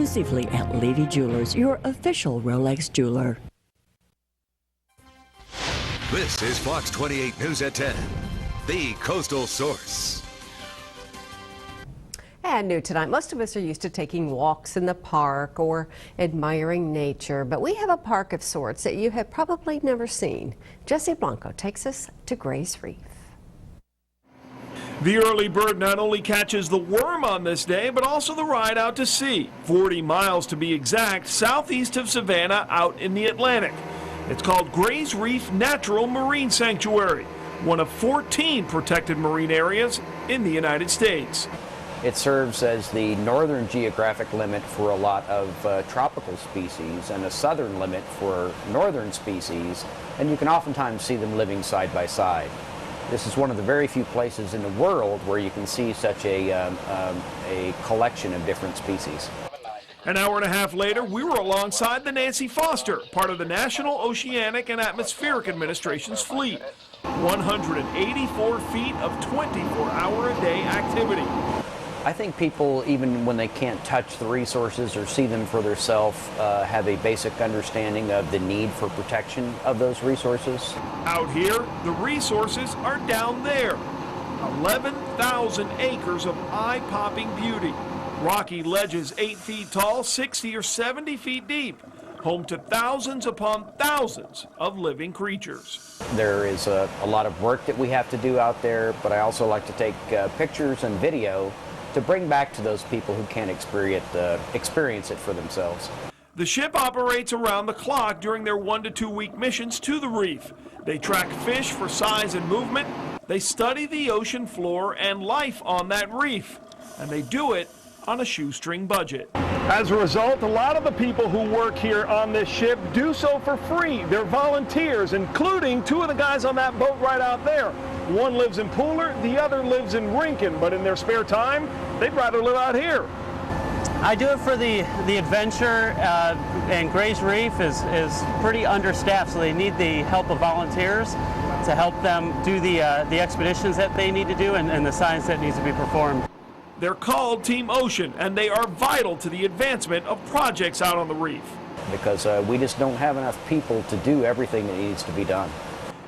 exclusively at Lady Jewelers, your official Rolex jeweler. This is Fox 28 News at 10, the Coastal Source. And new tonight, most of us are used to taking walks in the park or admiring nature, but we have a park of sorts that you have probably never seen. Jesse Blanco takes us to Gray's Reef. The early bird not only catches the worm on this day, but also the ride out to sea, 40 miles to be exact, southeast of Savannah out in the Atlantic. It's called Gray's Reef Natural Marine Sanctuary, one of 14 protected marine areas in the United States. It serves as the northern geographic limit for a lot of tropical species and a southern limit for northern species, and you can oftentimes see them living side by side. This is one of the very few places in the world where you can see such a collection of different species. An hour and a half later, we were alongside the Nancy Foster, part of the National Oceanic and Atmospheric Administration's fleet. 184 feet of 24-hour-a-day activity. I think people, even when they can't touch the resources or see them for themselves, have a basic understanding of the need for protection of those resources. Out here, the resources are down there. 11,000 acres of eye-popping beauty. Rocky ledges 8 feet tall, 60 or 70 feet deep. Home to thousands upon thousands of living creatures. There is a lot of work that we have to do out there, but I also like to take pictures and video to bring back to those people who can't experience it for themselves. The ship operates around the clock during their 1 to 2 week missions to the reef. They track fish for size and movement. They study the ocean floor and life on that reef. And they do it on a shoestring budget. As a result, a lot of the people who work here on this ship do so for free. They're volunteers, including 2 of the guys on that boat right out there. One lives in Pooler, the other lives in Rincon, but in their spare time, they'd rather live out here. I do it for the adventure, and Gray's Reef is pretty understaffed, so they need the help of volunteers to help them do the expeditions that they need to do and the science that needs to be performed. They're called Team Ocean, and they are vital to the advancement of projects out on the reef. Because we just don't have enough people to do everything that needs to be done.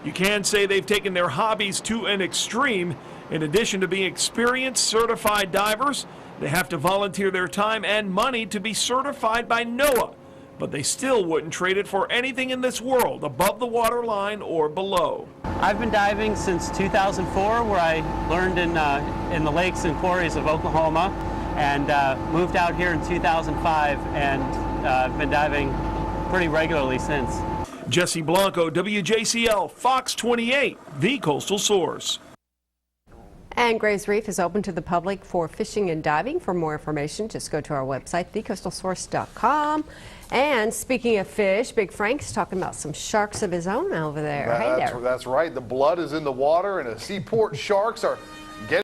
You can say they've taken their hobbies to an extreme. In addition to being experienced, certified divers, they have to volunteer their time and money to be certified by NOAA. But they still wouldn't trade it for anything in this world, above the waterline or below. I've been diving since 2004, where I learned in the lakes and quarries of Oklahoma, and moved out here in 2005, and I've been diving pretty regularly since. Jesse Blanco, WJCL, Fox 28, the Coastal Source. And Gray's Reef is open to the public for fishing and diving. For more information, just go to our website, thecoastalsource.com. And speaking of fish, Big Frank's talking about some sharks of his own over there. Hey there. That's right. The blood is in the water, and the seaport sharks are getting